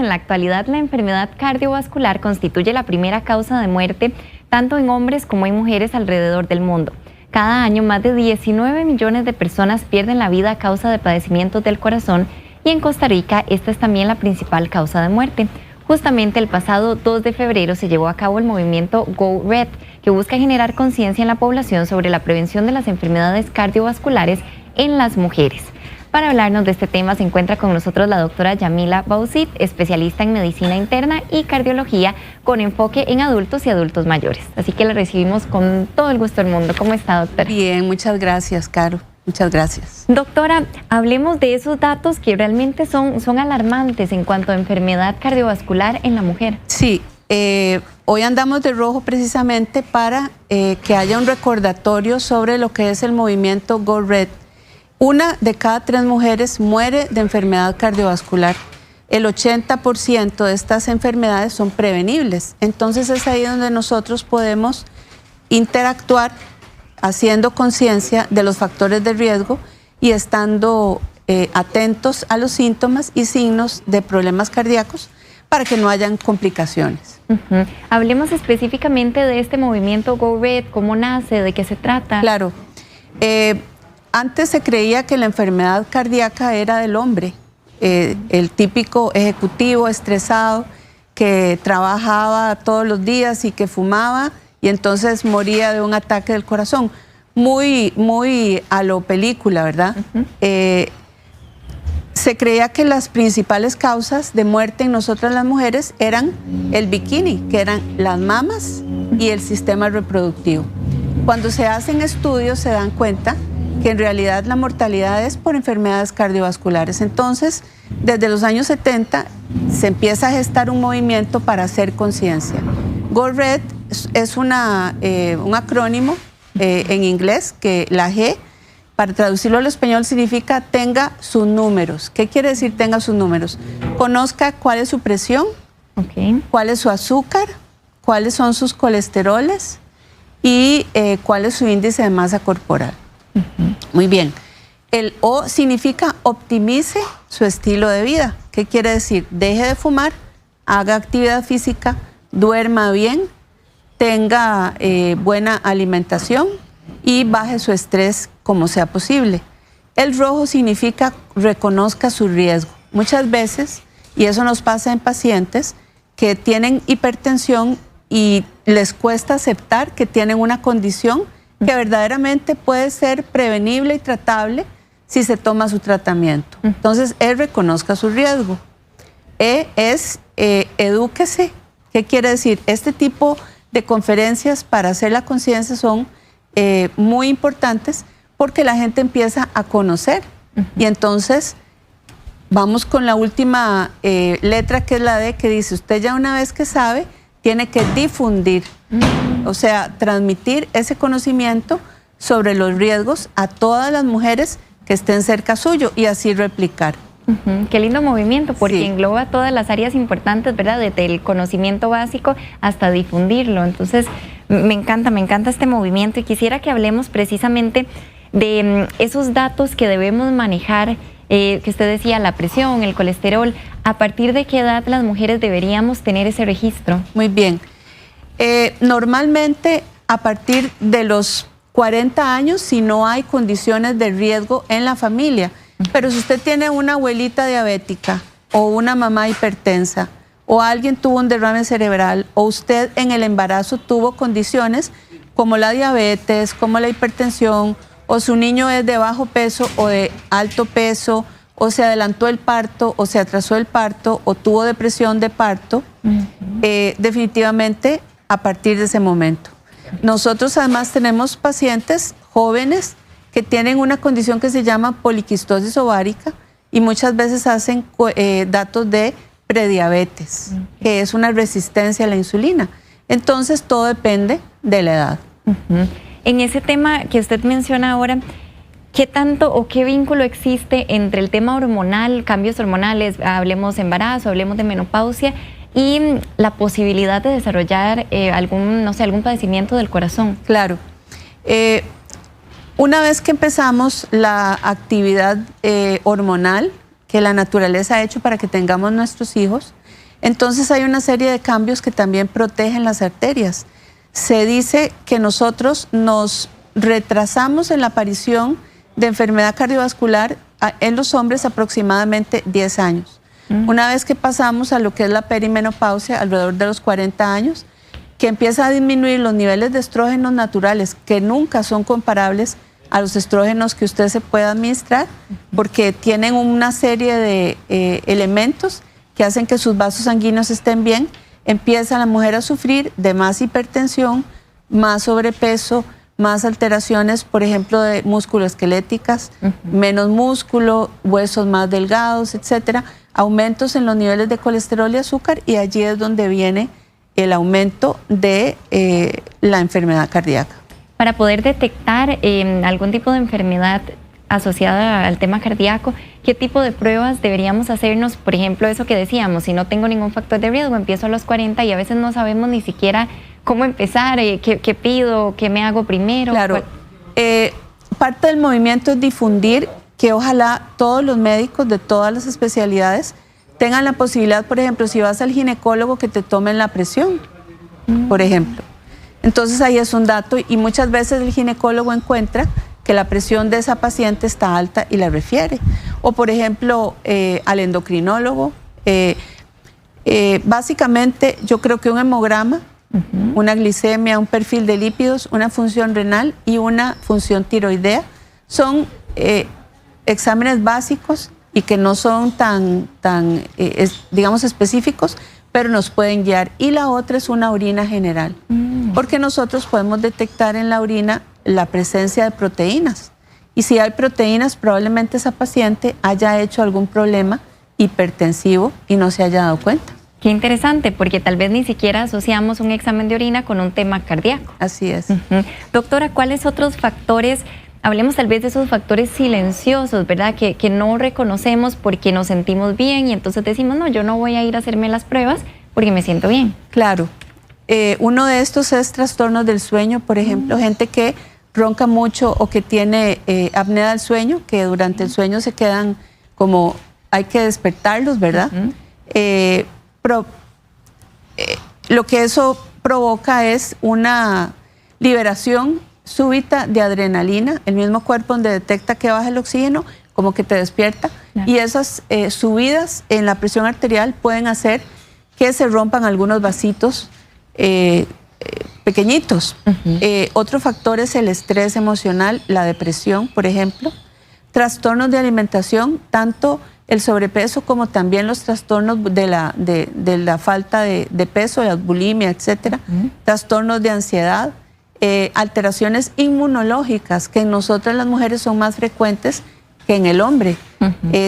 en la actualidad la enfermedad cardiovascular constituye la primera causa de muerte tanto en hombres como en mujeres alrededor del mundo. Cada año más de 19 millones de personas pierden la vida a causa de padecimientos del corazón y en Costa Rica esta es también la principal causa de muerte. Justamente el pasado 2 de febrero se llevó a cabo el movimiento Go Red, que busca generar conciencia en la población sobre la prevención de las enfermedades cardiovasculares en las mujeres. Para hablarnos de este tema se encuentra con nosotros la doctora Yamila Bausit, especialista en medicina interna y cardiología con enfoque en adultos y adultos mayores. Así que la recibimos con todo el gusto del mundo. ¿Cómo está, doctora? Bien, muchas gracias, Caro. Muchas gracias. Doctora, hablemos de esos datos que realmente son alarmantes en cuanto a enfermedad cardiovascular en la mujer. Sí, hoy andamos de rojo precisamente para que haya un recordatorio sobre lo que es el movimiento Go Red. 1 de cada 3 mujeres muere de enfermedad cardiovascular. El 80% de estas enfermedades son prevenibles. Entonces es ahí donde nosotros podemos interactuar haciendo conciencia de los factores de riesgo y estando atentos a los síntomas y signos de problemas cardíacos para que no hayan complicaciones. Hablemos específicamente de este movimiento Go Red, cómo nace, de qué se trata. Claro. Antes se creía que la enfermedad cardíaca era del hombre, el típico ejecutivo estresado que trabajaba todos los días y que fumaba y entonces moría de un ataque del corazón. Muy a lo película, ¿verdad? Se creía que las principales causas de muerte en nosotras las mujeres eran el bikini, que eran las mamas y el sistema reproductivo. Cuando se hacen estudios se dan cuenta que en realidad la mortalidad es por enfermedades cardiovasculares. Entonces, desde los años 70 se empieza a gestar un movimiento para hacer conciencia. Go Red es un acrónimo en inglés, que la G, para traducirlo al español, significa tenga sus números. ¿Qué quiere decir tenga sus números? Conozca cuál es su presión, cuál es su azúcar, cuáles son sus colesteroles y cuál es su índice de masa corporal. Muy bien. El O significa optimice su estilo de vida. ¿Qué quiere decir? Deje de fumar, haga actividad física, duerma bien, tenga buena alimentación y baje su estrés como sea posible. El rojo significa reconozca su riesgo. Muchas veces, y eso nos pasa en pacientes que tienen hipertensión y les cuesta aceptar que tienen una condición que verdaderamente puede ser prevenible y tratable si se toma su tratamiento. Entonces, reconozca su riesgo. Es edúquese. ¿Qué quiere decir? Este tipo de conferencias para hacer la conciencia son muy importantes porque la gente empieza a conocer. Y entonces vamos con la última letra, que es la D, que dice, usted ya una vez que sabe, tiene que difundir, o sea, transmitir ese conocimiento sobre los riesgos a todas las mujeres que estén cerca suyo y así replicar. Qué lindo movimiento, porque engloba todas las áreas importantes, ¿verdad? Desde el conocimiento básico hasta difundirlo. Entonces, me encanta este movimiento y quisiera que hablemos precisamente de esos datos que debemos manejar, que usted decía, la presión, el colesterol. ¿A partir de qué edad las mujeres deberíamos tener ese registro? Muy bien. Normalmente, a partir de los 40 años, si no hay condiciones de riesgo en la familia. Pero si usted tiene una abuelita diabética o una mamá hipertensa o alguien tuvo un derrame cerebral o usted en el embarazo tuvo condiciones como la diabetes, como la hipertensión, o su niño es de bajo peso o de alto peso, o se adelantó el parto o se atrasó el parto o tuvo depresión de parto, definitivamente a partir de ese momento. Nosotros además tenemos pacientes jóvenes que tienen una condición que se llama poliquistosis ovárica y muchas veces hacen datos de prediabetes, que es una resistencia a la insulina. Entonces todo depende de la edad. En ese tema que usted menciona ahora, ¿qué tanto o qué vínculo existe entre el tema hormonal, cambios hormonales, hablemos de embarazo, hablemos de menopausia, y la posibilidad de desarrollar algún padecimiento del corazón? Claro. Una vez que empezamos la actividad hormonal que la naturaleza ha hecho para que tengamos nuestros hijos, Entonces hay una serie de cambios que también protegen las arterias. Se dice que nosotros nos retrasamos en la aparición de enfermedad cardiovascular en los hombres aproximadamente 10 años. Una vez que pasamos a lo que es la perimenopausia, alrededor de los 40 años, que empieza a disminuir los niveles de estrógenos naturales, que nunca son comparables a los estrógenos que usted se puede administrar, porque tienen una serie de elementos que hacen que sus vasos sanguíneos estén bien. Empieza la mujer a sufrir de más hipertensión, más sobrepeso, más alteraciones, por ejemplo, de musculoesqueléticas, menos músculo, huesos más delgados, etcétera, aumentos en los niveles de colesterol y azúcar, y allí es donde viene el aumento de la enfermedad cardíaca. Para poder detectar algún tipo de enfermedad asociada al tema cardíaco, ¿qué tipo de pruebas deberíamos hacernos? Por ejemplo, eso que decíamos, si no tengo ningún factor de riesgo, empiezo a los 40 y a veces no sabemos ni siquiera cómo empezar, qué pido, qué me hago primero. Claro, parte del movimiento es difundir que ojalá todos los médicos de todas las especialidades tengan la posibilidad, por ejemplo, si vas al ginecólogo, que te tomen la presión, por ejemplo. Entonces ahí es un dato, y muchas veces el ginecólogo encuentra que la presión de esa paciente está alta y la refiere. O por ejemplo, al endocrinólogo. Básicamente yo creo que un hemograma, una glicemia, un perfil de lípidos, una función renal y una función tiroidea son exámenes básicos y que no son digamos, específicos, pero nos pueden guiar. Y la otra es una orina general, porque nosotros podemos detectar en la orina la presencia de proteínas. Y si hay proteínas, probablemente esa paciente haya hecho algún problema hipertensivo y no se haya dado cuenta. Qué interesante, porque tal vez ni siquiera asociamos un examen de orina con un tema cardíaco. Así es. Doctora, ¿cuáles otros factores? Hablemos tal vez de esos factores silenciosos, ¿verdad? Que no reconocemos porque nos sentimos bien y entonces decimos, no, yo no voy a ir a hacerme las pruebas porque me siento bien. Claro. Uno de estos es trastornos del sueño, por ejemplo, gente que ronca mucho o que tiene apnea del sueño, que durante el sueño se quedan como, hay que despertarlos, ¿verdad? Lo que eso provoca es una liberación súbita de adrenalina, el mismo cuerpo donde detecta que baja el oxígeno, como que te despierta. Claro. Y esas subidas en la presión arterial pueden hacer que se rompan algunos vasitos pequeñitos. Otro factor es el estrés emocional, la depresión, por ejemplo. Trastornos de alimentación, tanto el sobrepeso como también los trastornos de la falta de peso, la bulimia, etcétera. Trastornos de ansiedad, alteraciones inmunológicas, que en nosotras las mujeres son más frecuentes que en el hombre.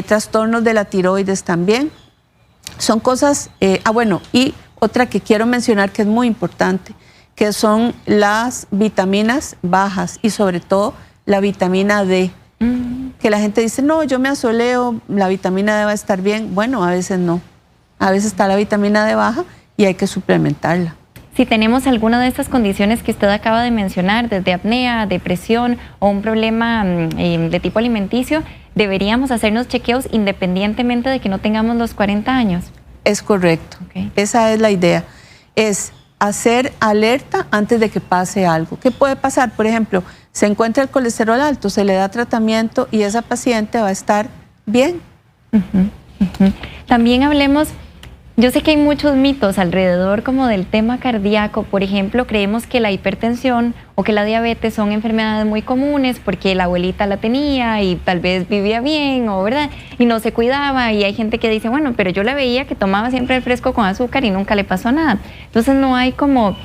Trastornos de la tiroides también. Son cosas, bueno, y otra que quiero mencionar que es muy importante, que son las vitaminas bajas y sobre todo la vitamina D. Que la gente dice, no, yo me asoleo, la vitamina D va a estar bien. Bueno, a veces no. A veces está la vitamina D baja y hay que suplementarla. Si tenemos alguna de estas condiciones que usted acaba de mencionar, desde apnea, depresión o un problema de tipo alimenticio, ¿deberíamos hacernos chequeos independientemente de que no tengamos los 40 años? Es correcto. Okay. Esa es la idea. Es hacer alerta antes de que pase algo. ¿Qué puede pasar? Por ejemplo, se encuentra el colesterol alto, se le da tratamiento y esa paciente va a estar bien. También hablemos, yo sé que hay muchos mitos alrededor como del tema cardíaco. Por ejemplo, creemos que la hipertensión o que la diabetes son enfermedades muy comunes porque la abuelita la tenía y tal vez vivía bien, o verdad, y no se cuidaba. Y hay gente que dice, bueno, pero yo la veía que tomaba siempre el fresco con azúcar y nunca le pasó nada. Entonces no hay como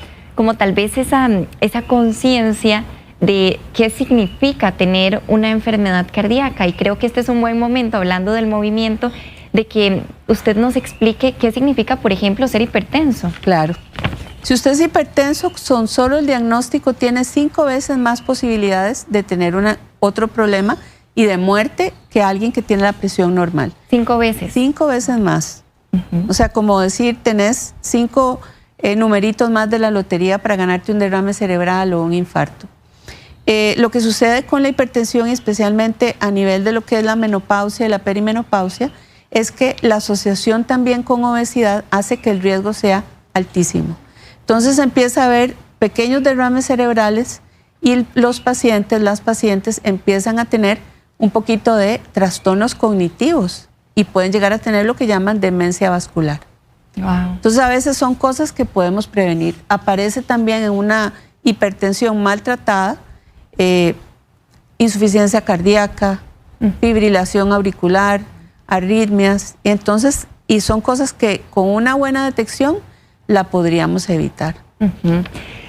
tal vez esa conciencia de qué significa tener una enfermedad cardíaca. Y creo que este es un buen momento, hablando del movimiento, de que usted nos explique qué significa, por ejemplo, ser hipertenso. Claro. Si usted es hipertenso, con solo el diagnóstico tiene 5 veces más posibilidades de tener otro problema y de muerte que alguien que tiene la presión normal. 5 veces. 5 veces más. O sea, como decir, tenés 5 numeritos más de la lotería para ganarte un derrame cerebral o un infarto. Lo que sucede con la hipertensión, especialmente a nivel de lo que es la menopausia y la perimenopausia, es que la asociación también con obesidad hace que el riesgo sea altísimo. Entonces empieza a haber pequeños derrames cerebrales y los pacientes, las pacientes empiezan a tener un poquito de trastornos cognitivos y pueden llegar a tener lo que llaman demencia vascular. Wow. Entonces a veces son cosas que podemos prevenir. Aparece también en una hipertensión maltratada, insuficiencia cardíaca, fibrilación auricular, arritmias, y son cosas que con una buena detección la podríamos evitar.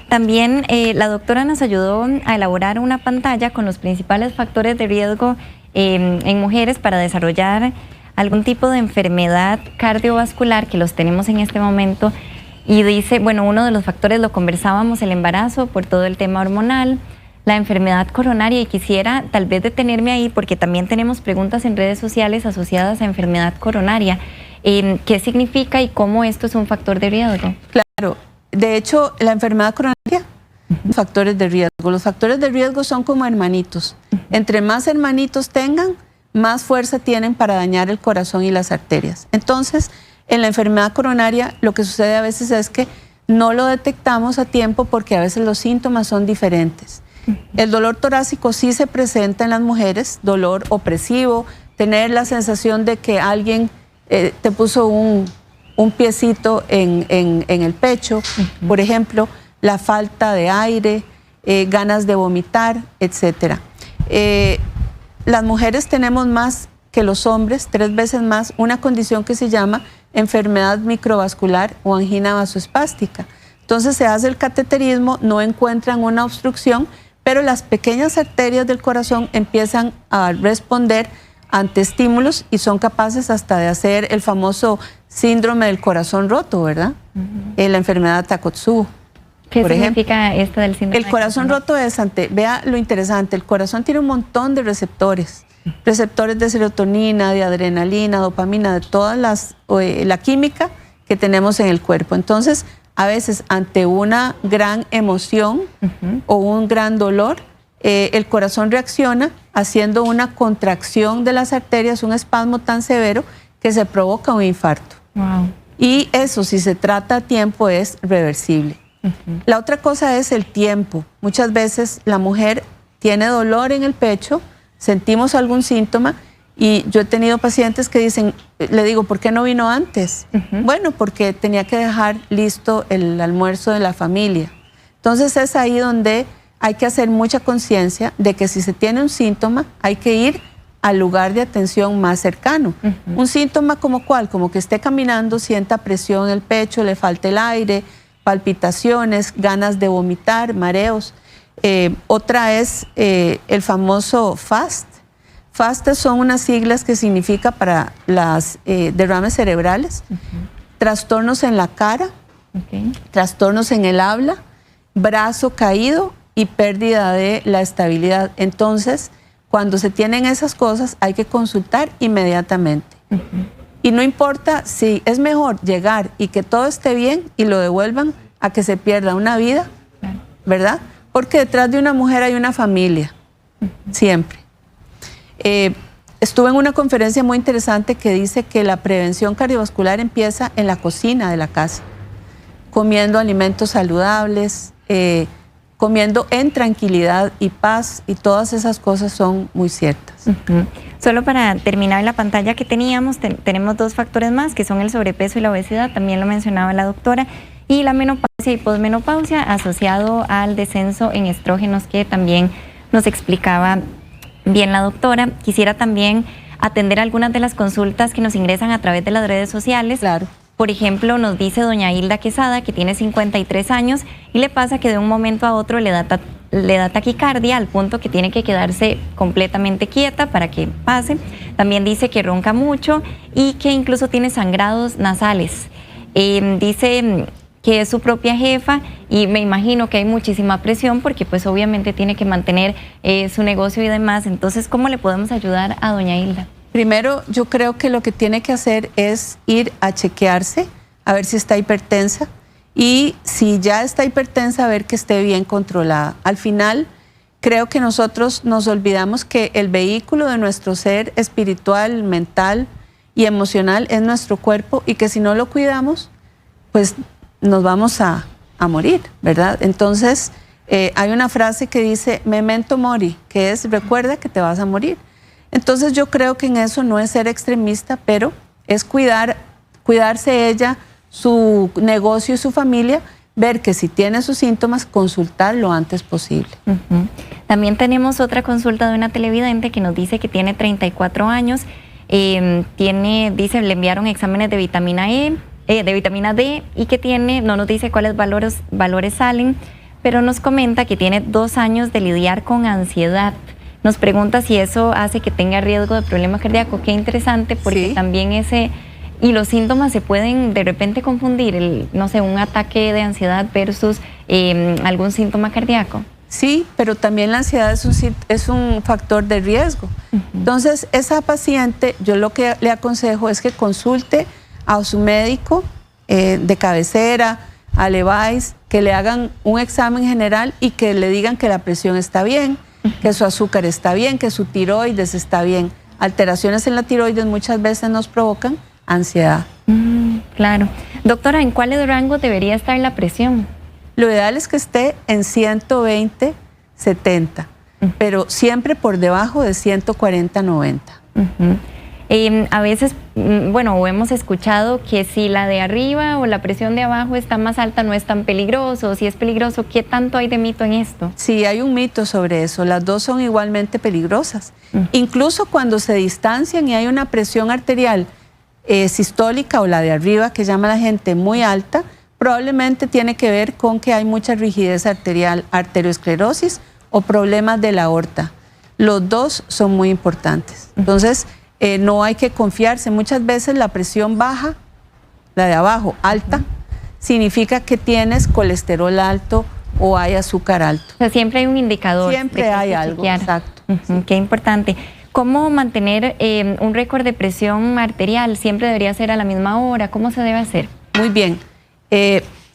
También la doctora nos ayudó a elaborar una pantalla con los principales factores de riesgo en mujeres para desarrollar algún tipo de enfermedad cardiovascular, que los tenemos en este momento, y dice, bueno, uno de los factores lo conversábamos, el embarazo por todo el tema hormonal, la enfermedad coronaria, y quisiera tal vez detenerme ahí porque también tenemos preguntas en redes sociales asociadas a enfermedad coronaria. ¿Qué significa y cómo esto es un factor de riesgo? Claro, de hecho la enfermedad coronaria, factores de riesgo. Los factores de riesgo son como hermanitos. Entre más hermanitos tengan, más fuerza tienen para dañar el corazón y las arterias. Entonces, en la enfermedad coronaria lo que sucede a veces es que no lo detectamos a tiempo porque a veces los síntomas son diferentes. El dolor torácico sí se presenta en las mujeres, dolor opresivo, tener la sensación de que alguien te puso un piecito en el pecho, por ejemplo, la falta de aire, ganas de vomitar, etc. Las mujeres tenemos más que los hombres, 3 veces más, una condición que se llama enfermedad microvascular o angina vasoespástica. Entonces se hace el cateterismo, no encuentran una obstrucción, pero las pequeñas arterias del corazón empiezan a responder ante estímulos y son capaces hasta de hacer el famoso síndrome del corazón roto, ¿verdad? La enfermedad Takotsubo. ¿Qué significa esto del síndrome? El corazón roto es vea lo interesante, el corazón tiene un montón de receptores, receptores de serotonina, de adrenalina, dopamina, de todas la química que tenemos en el cuerpo. Entonces, a veces ante una gran emoción o un gran dolor, el corazón reacciona haciendo una contracción de las arterias, un espasmo tan severo que se provoca un infarto. Wow. Y eso, si se trata a tiempo, es reversible. La otra cosa es el tiempo. Muchas veces la mujer tiene dolor en el pecho, sentimos algún síntoma y yo he tenido pacientes que dicen, le digo, ¿por qué no vino antes? Bueno, porque tenía que dejar listo el almuerzo de la familia. Entonces es ahí donde hay que hacer mucha conciencia de que si se tiene un síntoma, hay que ir al lugar de atención más cercano. Un síntoma como cuál, como que esté caminando, sienta presión en el pecho, le falta el aire, palpitaciones, ganas de vomitar, mareos. Otra es el famoso FAST. FAST son unas siglas que significa para las derrames cerebrales, trastornos en la cara, trastornos en el habla, brazo caído y pérdida de la estabilidad. Entonces, cuando se tienen esas cosas, hay que consultar inmediatamente. Y no importa si es mejor llegar y que todo esté bien y lo devuelvan a que se pierda una vida, ¿verdad? Porque detrás de una mujer hay una familia, siempre. Estuve en una conferencia muy interesante que dice que la prevención cardiovascular empieza en la cocina de la casa, comiendo alimentos saludables, comiendo en tranquilidad y paz, y todas esas cosas son muy ciertas. Solo para terminar la pantalla que teníamos, tenemos 2 factores más, que son el sobrepeso y la obesidad, también lo mencionaba la doctora, y la menopausia y posmenopausia asociado al descenso en estrógenos, que también nos explicaba bien la doctora. Quisiera también atender algunas de las consultas que nos ingresan a través de las redes sociales. Claro. Por ejemplo, nos dice doña Hilda Quesada, que tiene 53 años y le pasa que de un momento a otro le da taquicardia al punto que tiene que quedarse completamente quieta para que pase. También dice que ronca mucho y que incluso tiene sangrados nasales. Dice que es su propia jefa y me imagino que hay muchísima presión porque pues obviamente tiene que mantener su negocio y demás. Entonces, ¿cómo le podemos ayudar a doña Hilda? Primero, yo creo que lo que tiene que hacer es ir a chequearse, a ver si está hipertensa, y si ya está hipertensa, a ver que esté bien controlada. Al final, creo que nosotros nos olvidamos que el vehículo de nuestro ser espiritual, mental y emocional es nuestro cuerpo y que si no lo cuidamos, pues nos vamos a morir, ¿verdad? Entonces, hay una frase que dice, memento mori, que es, recuerda que te vas a morir. Entonces, yo creo que en eso no es ser extremista, pero es cuidarse ella, su negocio y su familia, ver que si tiene sus síntomas, consultar lo antes posible. También tenemos otra consulta de una televidente que nos dice que tiene 34 años, dice, le enviaron exámenes de vitamina de vitamina D y que tiene, no nos dice cuáles valores salen, pero nos comenta que tiene 2 años de lidiar con ansiedad. Nos pregunta si eso hace que tenga riesgo de problema cardíaco. Qué interesante, porque sí, también y los síntomas se pueden de repente confundir, no sé, un ataque de ansiedad versus algún síntoma cardíaco. Sí, pero también la ansiedad es un factor de riesgo. Entonces, esa paciente, yo lo que le aconsejo es que consulte a su médico de cabecera, a Levi's, que le hagan un examen general y que le digan que la presión está bien, que su azúcar está bien, que su tiroides está bien. Alteraciones en la tiroides muchas veces nos provocan ansiedad. Claro. Doctora, ¿en cuáles rangos debería estar la presión? Lo ideal es que esté en 120, 70, pero siempre por debajo de 140, 90. A veces, bueno, hemos escuchado que si la de arriba o la presión de abajo está más alta no es tan peligroso. Si es peligroso, ¿qué tanto hay de mito en esto? Sí, hay un mito sobre eso. Las dos son igualmente peligrosas. Incluso cuando se distancian y hay una presión arterial sistólica o la de arriba, que llama la gente muy alta, probablemente tiene que ver con que hay mucha rigidez arterial, arteriosclerosis o problemas de la aorta. Los dos son muy importantes. Entonces, no hay que confiarse. Muchas veces la presión baja, la de abajo, alta, significa que tienes colesterol alto o hay azúcar alto. O sea, siempre hay un indicador. Siempre hay algo, exacto. Qué importante. ¿Cómo mantener un récord de presión arterial? ¿Siempre debería ser a la misma hora? ¿Cómo se debe hacer? Muy bien.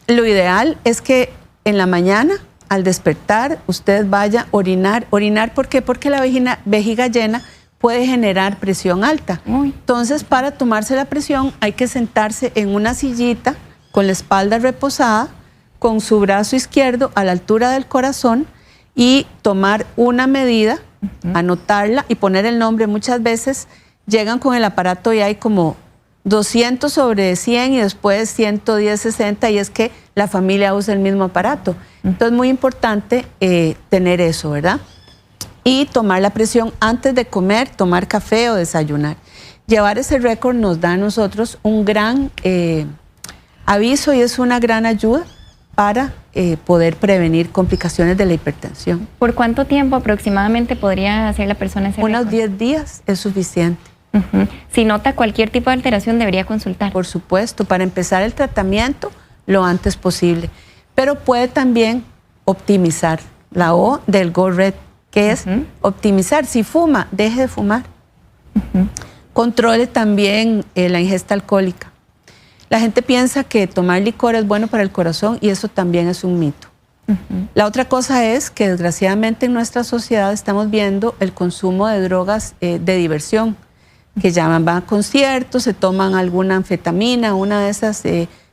Lo ideal es que en la mañana, al despertar, usted vaya a orinar. ¿Orinar por qué? Porque la vejiga llena puede generar presión alta. Entonces, para tomarse la presión hay que sentarse en una sillita con la espalda reposada, con su brazo izquierdo a la altura del corazón y tomar una medida, anotarla y poner el nombre. Muchas veces llegan con el aparato y hay como 200 sobre 100 y después 110, 60 y es que la familia usa el mismo aparato. Entonces, muy importante tener eso, ¿verdad? Y tomar la presión antes de comer, tomar café o desayunar. Llevar ese récord nos da a nosotros un gran aviso y es una gran ayuda para poder prevenir complicaciones de la hipertensión. ¿Por cuánto tiempo aproximadamente podría hacer la persona ese récord? Unos 10 días es suficiente. Si nota cualquier tipo de alteración, debería consultar. Por supuesto, para empezar el tratamiento lo antes posible. Pero puede también optimizar, la O del Go Red, que es optimizar. Si fuma, deje de fumar. Controle también la ingesta alcohólica. La gente piensa que tomar licor es bueno para el corazón y eso también es un mito. La otra cosa es que desgraciadamente en nuestra sociedad estamos viendo el consumo de drogas de diversión, que llaman, van a conciertos, se toman alguna anfetamina, una de esas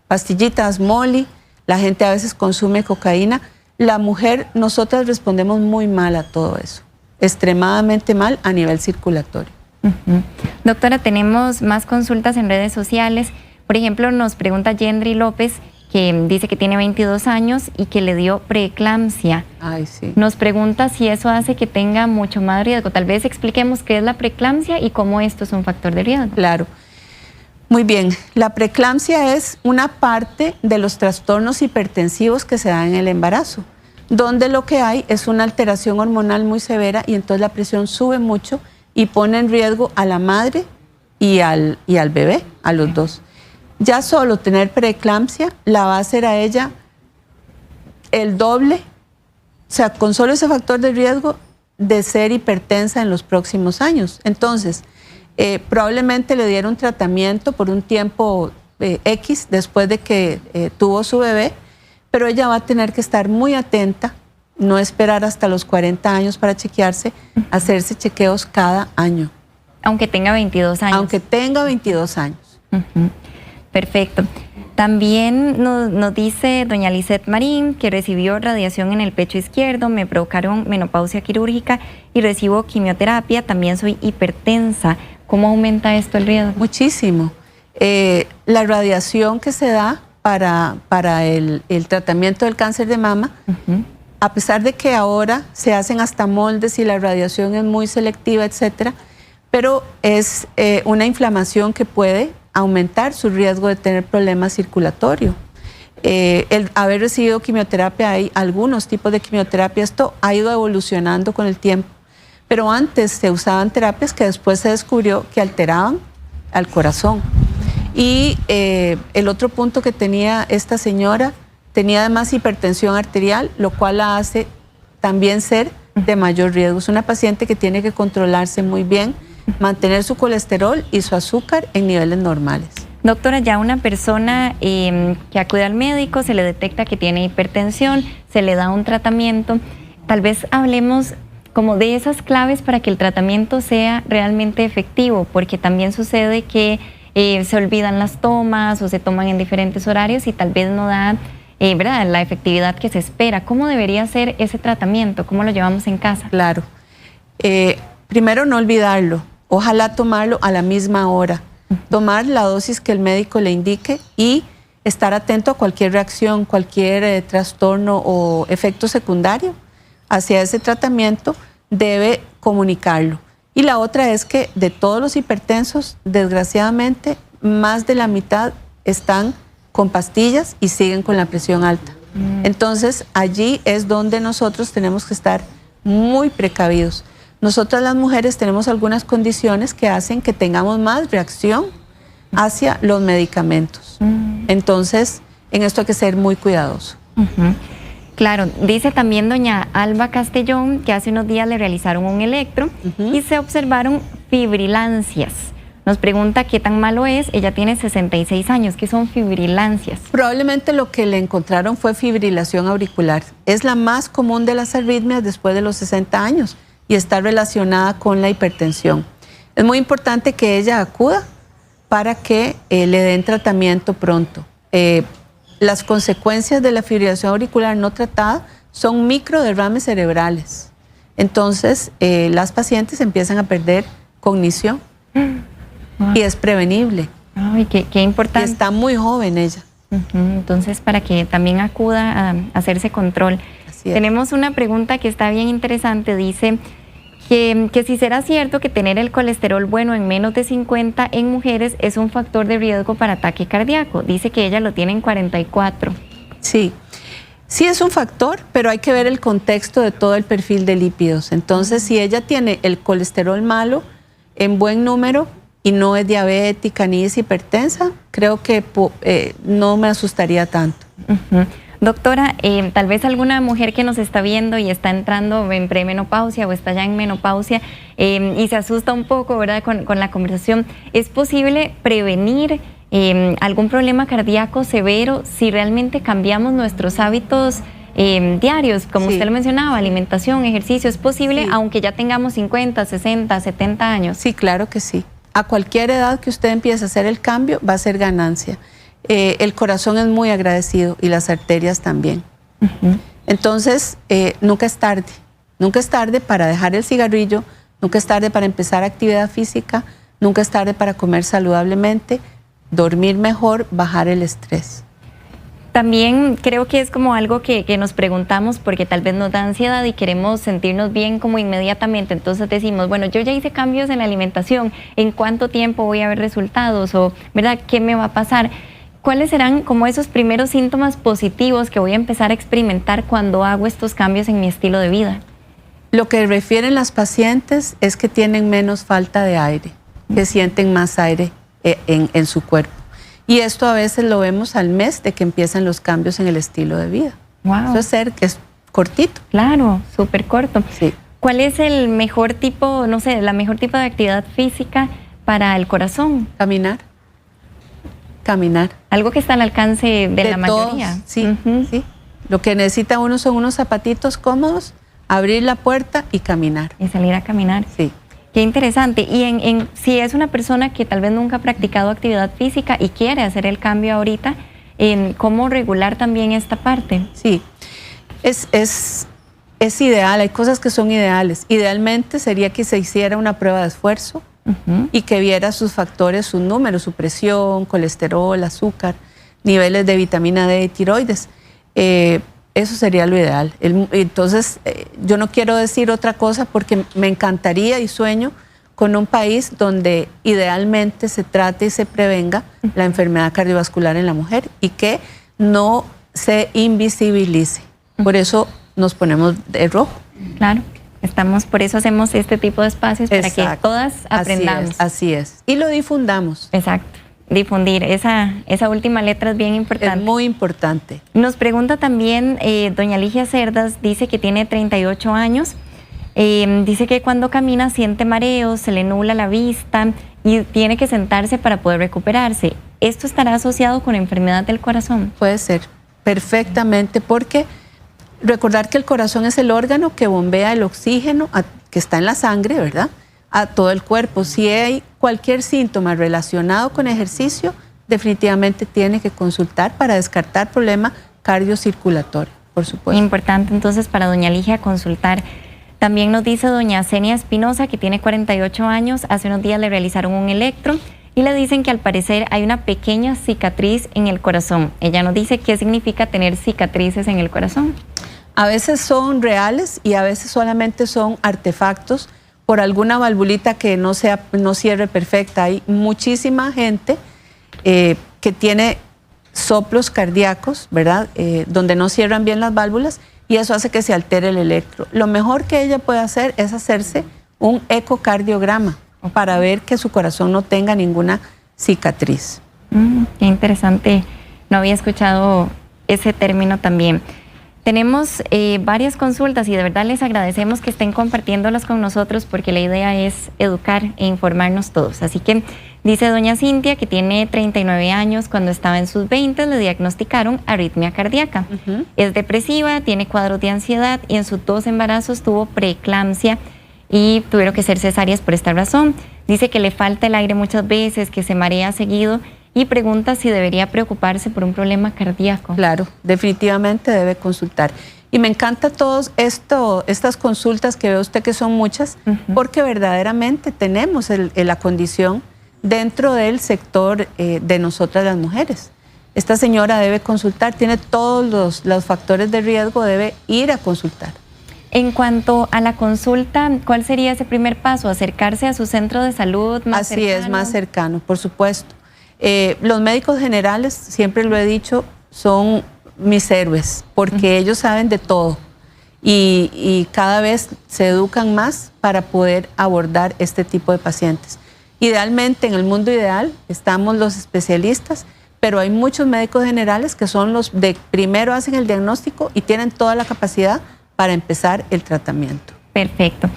pastillitas Molly, la gente a veces consume cocaína. La mujer, nosotras respondemos muy mal a todo eso, extremadamente mal a nivel circulatorio. Doctora, tenemos más consultas en redes sociales. Por ejemplo, nos pregunta Yendri López, que dice que tiene 22 años y que le dio preeclampsia. Ay, sí. Nos pregunta si eso hace que tenga mucho más riesgo. Tal vez expliquemos qué es la preeclampsia y cómo esto es un factor de riesgo. Claro. Muy bien. La preeclampsia es una parte de los trastornos hipertensivos que se dan en el embarazo, donde lo que hay es una alteración hormonal muy severa y entonces la presión sube mucho y pone en riesgo a la madre y al bebé, a los dos. Ya solo tener preeclampsia la va a hacer a ella el doble, o sea, con solo ese factor de riesgo de ser hipertensa en los próximos años. Entonces, probablemente le dieron tratamiento por un tiempo X después de que tuvo su bebé, pero ella va a tener que estar muy atenta, no esperar hasta los 40 años para chequearse, hacerse chequeos cada año. Aunque tenga 22 años. Aunque tenga 22 años. Perfecto. También nos dice doña Lisette Marín que recibió radiación en el pecho izquierdo, me provocaron menopausia quirúrgica y recibo quimioterapia, también soy hipertensa. ¿Cómo aumenta esto el riesgo? Muchísimo. La radiación que se da para el tratamiento del cáncer de mama, a pesar de que ahora se hacen hasta moldes y la radiación es muy selectiva, etcétera, pero es una inflamación que puede aumentar su riesgo de tener problemas circulatorios. El haber recibido quimioterapia, hay algunos tipos de quimioterapia, esto ha ido evolucionando con el tiempo, pero antes se usaban terapias que después se descubrió que alteraban al corazón. Y el otro punto que tenía esta señora, tenía además hipertensión arterial, lo cual la hace también ser de mayor riesgo. Es una paciente que tiene que controlarse muy bien, mantener su colesterol y su azúcar en niveles normales. Doctora, ya una persona que acude al médico, se le detecta que tiene hipertensión, se le da un tratamiento. Tal vez hablemos como de esas claves para que el tratamiento sea realmente efectivo, porque también sucede que se olvidan las tomas o se toman en diferentes horarios y tal vez no da ¿verdad?, la efectividad que se espera. ¿Cómo debería ser ese tratamiento? ¿Cómo lo llevamos en casa? Claro. Primero, no olvidarlo. Ojalá tomarlo a la misma hora. Tomar la dosis que el médico le indique y estar atento a cualquier reacción, cualquier trastorno o efecto secundario hacia ese tratamiento, debe comunicarlo. Y la otra es que de todos los hipertensos, desgraciadamente, más de la mitad están con pastillas y siguen con la presión alta. Entonces, allí es donde nosotros tenemos que estar muy precavidos. Nosotras las mujeres tenemos algunas condiciones que hacen que tengamos más reacción hacia los medicamentos. Entonces, en esto hay que ser muy cuidadoso. Claro, dice también doña Alba Castellón que hace unos días le realizaron un electro y se observaron fibrilancias. Nos pregunta qué tan malo es. Ella tiene 66 años. ¿Qué son fibrilancias? Probablemente lo que le encontraron fue fibrilación auricular. Es la más común de las arritmias después de los 60 años y está relacionada con la hipertensión. Es muy importante que ella acuda para que le den tratamiento pronto. Las consecuencias de la fibrilación auricular no tratada son microderrames cerebrales. Entonces, las pacientes empiezan a perder cognición. Y es prevenible. Ay, qué importante. Y está muy joven ella. Entonces, para que también acuda a hacerse control. Tenemos una pregunta que está bien interesante. Dice que si será cierto que tener el colesterol bueno en menos de 50 en mujeres es un factor de riesgo para ataque cardíaco. Dice que ella lo tiene en 44. Sí, sí es un factor, pero hay que ver el contexto de todo el perfil de lípidos. Entonces, si ella tiene el colesterol malo en buen número y no es diabética ni es hipertensa, creo que no me asustaría tanto. Doctora, tal vez alguna mujer que nos está viendo y está entrando en premenopausia o está ya en menopausia y se asusta un poco, ¿verdad?, con la conversación. ¿Es posible prevenir algún problema cardíaco severo si realmente cambiamos nuestros hábitos diarios, como usted lo mencionaba, alimentación, ejercicio? ¿Es posible aunque ya tengamos 50, 60, 70 años? Sí, claro que sí. A cualquier edad que usted empiece a hacer el cambio, va a ser ganancia. El corazón es muy agradecido y las arterias también. Entonces, nunca es tarde. Nunca es tarde para dejar el cigarrillo, nunca es tarde para empezar actividad física, nunca es tarde para comer saludablemente, dormir mejor, bajar el estrés. También creo que es como algo que nos preguntamos porque tal vez nos da ansiedad y queremos sentirnos bien como inmediatamente. Entonces decimos, bueno, yo ya hice cambios en la alimentación, ¿en cuánto tiempo voy a ver resultados? O, ¿verdad?, ¿qué me va a pasar? ¿Cuáles serán como esos primeros síntomas positivos que voy a empezar a experimentar cuando hago estos cambios en mi estilo de vida? Lo que refieren las pacientes es que tienen menos falta de aire, que sienten más aire en su cuerpo. Y esto a veces lo vemos al mes de que empiezan los cambios en el estilo de vida. Eso es cortito. Claro, súper corto. Sí. ¿Cuál es el mejor tipo, no sé, la mejor tipo de actividad física para el corazón? Caminar. Caminar. Algo que está al alcance de la mayoría. Todos, sí, sí. Lo que necesita uno son unos zapatitos cómodos, abrir la puerta y caminar. Y salir a caminar. Sí. Qué interesante. Y si es una persona que tal vez nunca ha practicado actividad física y quiere hacer el cambio ahorita, ¿cómo regular también esta parte? Sí, es ideal, hay cosas que son ideales. Idealmente sería que se hiciera una prueba de esfuerzo y que viera sus factores, sus números, su presión, colesterol, azúcar, niveles de vitamina D y tiroides. Eso sería lo ideal. Entonces, yo no quiero decir otra cosa porque me encantaría y sueño con un país donde idealmente se trate y se prevenga la enfermedad cardiovascular en la mujer y que no se invisibilice. Por eso nos ponemos de rojo. Claro, por eso hacemos este tipo de espacios. Exacto. Para que todas aprendamos. Así es. Y lo difundamos. Exacto. Difundir, esa última letra es bien importante. Es muy importante. Nos pregunta también doña Ligia Cerdas, dice que tiene 38 años, dice que cuando camina siente mareos, se le nubla la vista y tiene que sentarse para poder recuperarse. ¿Esto estará asociado con enfermedad del corazón? Puede ser, perfectamente, porque recordar que el corazón es el órgano que bombea el oxígeno que está en la sangre, ¿verdad?, a todo el cuerpo. Si hay cualquier síntoma relacionado con ejercicio, definitivamente tiene que consultar para descartar problema cardiocirculatorio, por supuesto. Importante entonces para doña Ligia consultar. También nos dice doña Zenia Espinosa, que tiene 48 años, hace unos días le realizaron un electro y le dicen que al parecer hay una pequeña cicatriz en el corazón. Ella nos dice qué significa tener cicatrices en el corazón. A veces son reales y a veces solamente son artefactos por alguna valvulita que no cierre perfecta. Hay muchísima gente que tiene soplos cardíacos, ¿verdad?, donde no cierran bien las válvulas y eso hace que se altere el electro. Lo mejor que ella puede hacer es hacerse un ecocardiograma para ver que su corazón no tenga ninguna cicatriz. Qué interesante. No había escuchado ese término también. Tenemos varias consultas y de verdad les agradecemos que estén compartiéndolas con nosotros porque la idea es educar e informarnos todos. Así que dice doña Cintia que tiene 39 años, cuando estaba en sus 20 le diagnosticaron arritmia cardíaca. Es depresiva, tiene cuadros de ansiedad y en sus 2 embarazos tuvo preeclampsia y tuvieron que ser cesáreas por esta razón. Dice que le falta el aire muchas veces, que se marea seguido y pregunta si debería preocuparse por un problema cardíaco. Claro, definitivamente debe consultar. Y me encanta todas estas consultas que ve usted que son muchas, porque verdaderamente tenemos la condición dentro del sector de nosotras las mujeres. Esta señora debe consultar, tiene todos los factores de riesgo, debe ir a consultar. En cuanto a la consulta, ¿cuál sería ese primer paso? ¿Acercarse a su centro de salud más cercano? Así es, más cercano, por supuesto. Los médicos generales, siempre lo he dicho, son mis héroes, porque ellos saben de todo y cada vez se educan más para poder abordar este tipo de pacientes. Idealmente, en el mundo ideal, estamos los especialistas, pero hay muchos médicos generales que son los de primero hacen el diagnóstico y tienen toda la capacidad para empezar el tratamiento. Perfecto.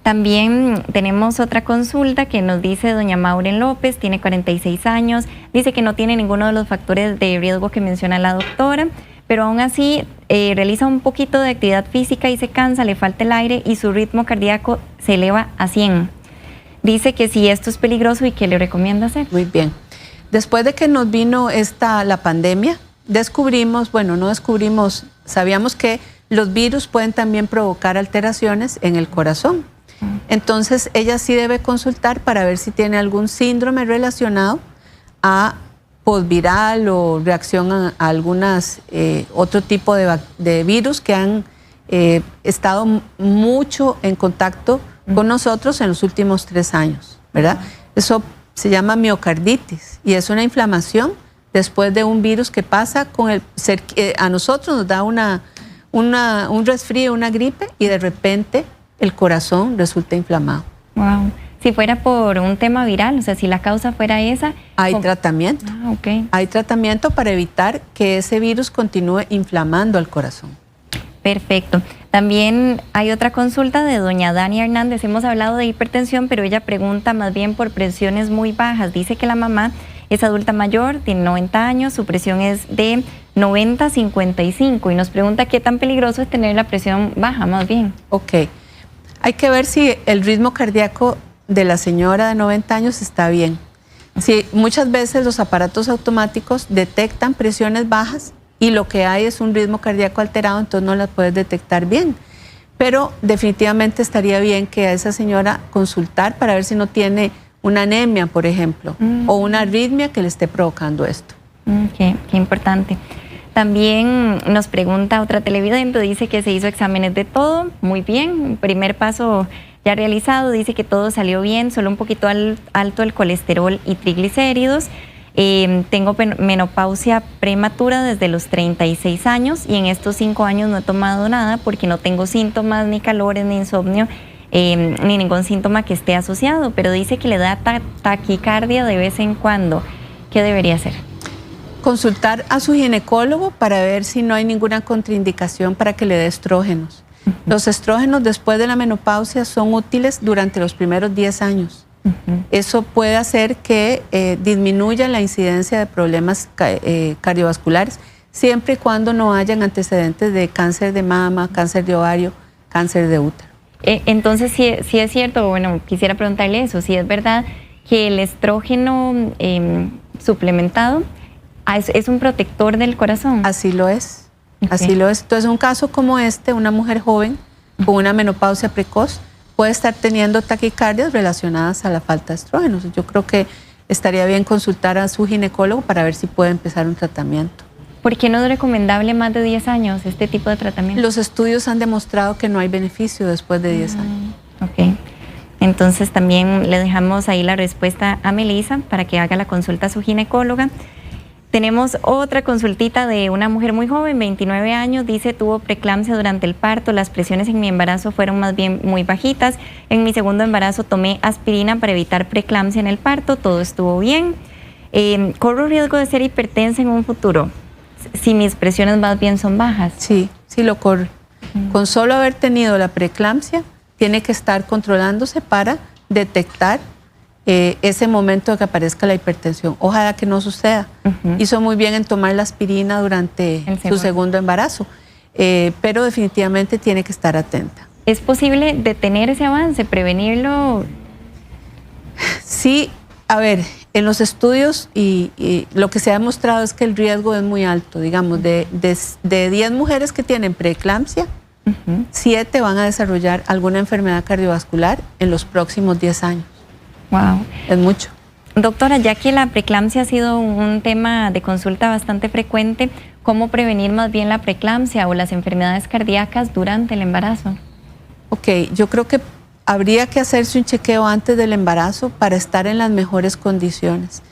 También tenemos otra consulta que nos dice doña Maureen López, tiene 46 años, dice que no tiene ninguno de los factores de riesgo que menciona la doctora, pero aún así realiza un poquito de actividad física y se cansa, le falta el aire y su ritmo cardíaco se eleva a 100. Dice que si esto es peligroso y qué le recomienda hacer. Muy bien. Después de que nos vino la pandemia, sabíamos que los virus pueden también provocar alteraciones en el corazón. Entonces ella sí debe consultar para ver si tiene algún síndrome relacionado a postviral o reacción a algunas otro tipo de virus que han estado mucho en contacto con nosotros en los últimos 3 años, ¿verdad? Eso se llama miocarditis y es una inflamación después de un virus que pasa a nosotros nos da un resfrío, una gripe y de repente el corazón resulta inflamado. Wow. Si fuera por un tema viral, o sea, si la causa fuera esa... Hay tratamiento. Okay. Hay tratamiento para evitar que ese virus continúe inflamando al corazón. Perfecto. También hay otra consulta de doña Dani Hernández. Hemos hablado de hipertensión, pero ella pregunta más bien por presiones muy bajas. Dice que la mamá es adulta mayor, tiene 90 años, su presión es de 90/55 y nos pregunta qué tan peligroso es tener la presión baja, más bien. Ok. Hay que ver si el ritmo cardíaco de la señora de 90 años está bien. Sí, muchas veces los aparatos automáticos detectan presiones bajas y lo que hay es un ritmo cardíaco alterado, entonces no las puedes detectar bien. Pero definitivamente estaría bien que a esa señora consultar para ver si no tiene una anemia, por ejemplo, o una arritmia que le esté provocando esto. Qué importante. También nos pregunta otra televidente, dice que se hizo exámenes de todo, muy bien, primer paso ya realizado, dice que todo salió bien, solo un poquito alto el colesterol y triglicéridos. Tengo menopausia prematura desde los 36 años y en estos 5 años no he tomado nada porque no tengo síntomas, ni calores, ni insomnio, ni ningún síntoma que esté asociado, pero dice que le da taquicardia de vez en cuando. ¿Qué debería hacer? Consultar a su ginecólogo para ver si no hay ninguna contraindicación para que le dé estrógenos. Los estrógenos después de la menopausia son útiles durante los primeros 10 años. Eso puede hacer que disminuya la incidencia de problemas cardiovasculares, siempre y cuando no hayan antecedentes de cáncer de mama, cáncer de ovario, cáncer de útero. Entonces, si es cierto, bueno, quisiera preguntarle eso, si es verdad que el estrógeno suplementado es un protector del corazón. Así lo es, así lo es. Entonces, un caso como este, una mujer joven con una menopausia precoz puede estar teniendo taquicardias relacionadas a la falta de estrógenos. Yo creo que estaría bien consultar a su ginecólogo para ver si puede empezar un tratamiento. ¿Por qué no es recomendable más de 10 años este tipo de tratamiento? Los estudios han demostrado que no hay beneficio después de 10 años. Ok. Entonces también le dejamos ahí la respuesta a Melissa para que haga la consulta a su ginecóloga. Tenemos otra consultita de una mujer muy joven, 29 años, dice tuvo preeclampsia durante el parto, las presiones en mi embarazo fueron más bien muy bajitas, en mi segundo embarazo tomé aspirina para evitar preeclampsia en el parto, todo estuvo bien, ¿corro riesgo de ser hipertensa en un futuro si mis presiones más bien son bajas? Sí, sí lo corre. Con solo haber tenido la preeclampsia, tiene que estar controlándose para detectar ese momento de que aparezca la hipertensión. Ojalá que no suceda. Hizo muy bien en tomar la aspirina durante su segundo embarazo, pero definitivamente tiene que estar atenta. ¿Es posible detener ese avance, prevenirlo? Sí, a ver, en los estudios y lo que se ha demostrado es que el riesgo es muy alto. Digamos, de 10 mujeres que tienen preeclampsia, 7 van a desarrollar alguna enfermedad cardiovascular en los próximos 10 años. Wow. Es mucho. Doctora, ya que la preeclampsia ha sido un tema de consulta bastante frecuente, ¿cómo prevenir más bien la preeclampsia o las enfermedades cardíacas durante el embarazo? Ok, yo creo que habría que hacerse un chequeo antes del embarazo para estar en las mejores condiciones.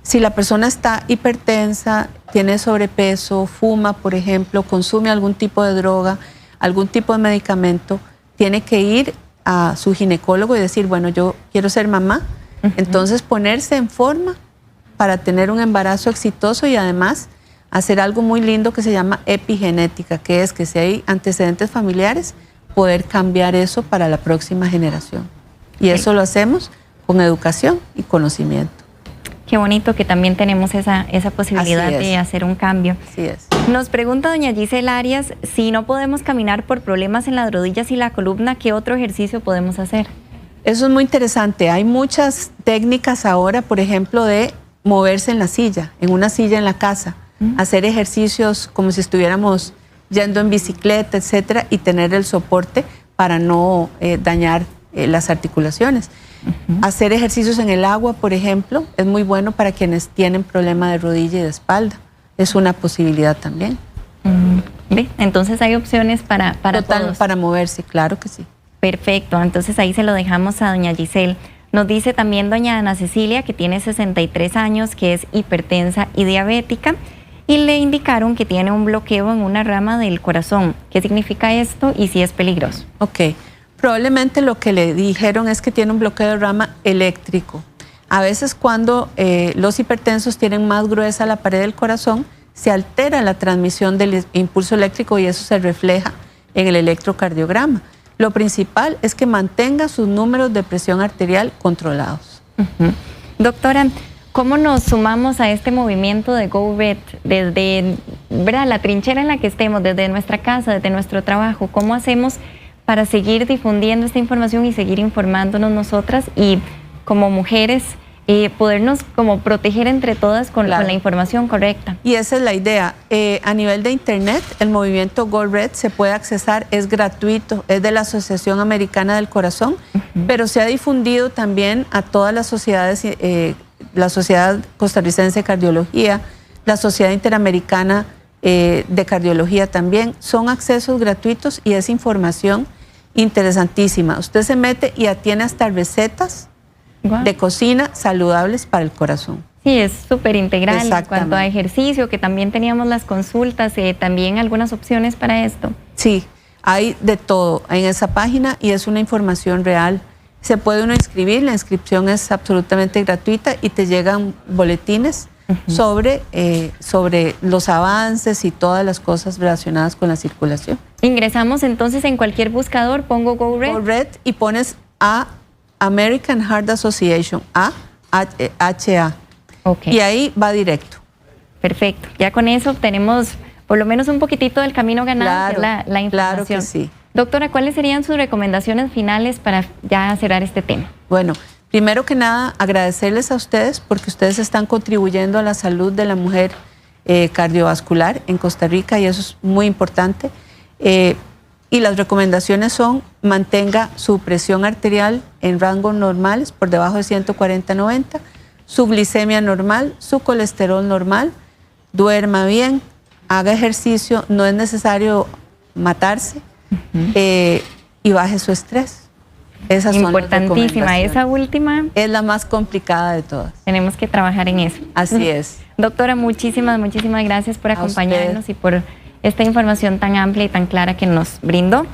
Si la persona está hipertensa, tiene sobrepeso, fuma, por ejemplo, consume algún tipo de droga, algún tipo de medicamento, tiene que ir a su ginecólogo y decir, bueno, yo quiero ser mamá, entonces ponerse en forma para tener un embarazo exitoso y además hacer algo muy lindo que se llama epigenética, que es que si hay antecedentes familiares, poder cambiar eso para la próxima generación. Y eso lo hacemos con educación y conocimiento. Qué bonito que también tenemos esa posibilidad de hacer un cambio. Así es. Nos pregunta doña Gisela Arias, si no podemos caminar por problemas en las rodillas y la columna, ¿qué otro ejercicio podemos hacer? Eso es muy interesante. Hay muchas técnicas ahora, por ejemplo, de moverse en la silla, en una silla en la casa, hacer ejercicios como si estuviéramos yendo en bicicleta, etcétera, y tener el soporte para no dañar las articulaciones. Hacer ejercicios en el agua, por ejemplo, es muy bueno para quienes tienen problema de rodilla y de espalda. Es una posibilidad también. Entonces hay opciones para todos. Para moverse, claro que sí. Perfecto, entonces ahí se lo dejamos a doña Giselle. Nos dice también doña Ana Cecilia, que tiene 63 años, que es hipertensa y diabética, y le indicaron que tiene un bloqueo en una rama del corazón. ¿Qué significa esto y si es peligroso? Ok. Probablemente lo que le dijeron es que tiene un bloqueo de rama eléctrico. A veces cuando los hipertensos tienen más gruesa la pared del corazón, se altera la transmisión del impulso eléctrico y eso se refleja en el electrocardiograma. Lo principal es que mantenga sus números de presión arterial controlados. Doctora, ¿cómo nos sumamos a este movimiento de Go Red desde la trinchera en la que estemos, desde nuestra casa, desde nuestro trabajo? ¿Cómo hacemos para seguir difundiendo esta información y seguir informándonos nosotras y como mujeres podernos como proteger entre todas con la información correcta. Y esa es la idea. A nivel de internet, el movimiento Go Red se puede accesar, es gratuito, es de la Asociación Americana del Corazón, pero se ha difundido también a todas las sociedades, la Sociedad Costarricense de Cardiología, la Sociedad Interamericana de Cardiología también. Son accesos gratuitos y es información interesantísima. Usted se mete y tiene hasta recetas de cocina saludables para el corazón. Sí, es súper integral en cuanto a ejercicio, que también teníamos las consultas, también algunas opciones para esto. Sí, hay de todo en esa página y es una información real. Se puede uno inscribir, la inscripción es absolutamente gratuita y te llegan boletines sobre los avances y todas las cosas relacionadas con la circulación. Ingresamos entonces en cualquier buscador, pongo Go Red. Go Red y pones a American Heart Association, AHA. Okay. Y ahí va directo. Perfecto. Ya con eso tenemos por lo menos un poquitito del camino ganado, claro, que es la información. Claro que sí. Doctora, ¿cuáles serían sus recomendaciones finales para ya cerrar este tema? Bueno, primero que nada, agradecerles a ustedes porque ustedes están contribuyendo a la salud de la mujer cardiovascular en Costa Rica y eso es muy importante. Y las recomendaciones son: mantenga su presión arterial en rangos normales, por debajo de 140/90, su glicemia normal, su colesterol normal, duerma bien, haga ejercicio, no es necesario matarse, y baje su estrés. Esas son las importantísima, esa última es la más complicada de todas. Tenemos que trabajar en eso. Así es. Doctora, muchísimas gracias por acompañarnos y por esta información tan amplia y tan clara que nos brindó.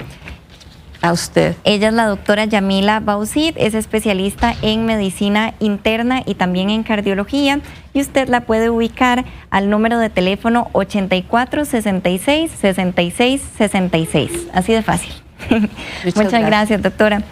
A usted. Ella es la doctora Yamila Baucid, es especialista en medicina interna y también en cardiología, y usted la puede ubicar al número de teléfono 8466-6666. Así de fácil. Muchas gracias, doctora.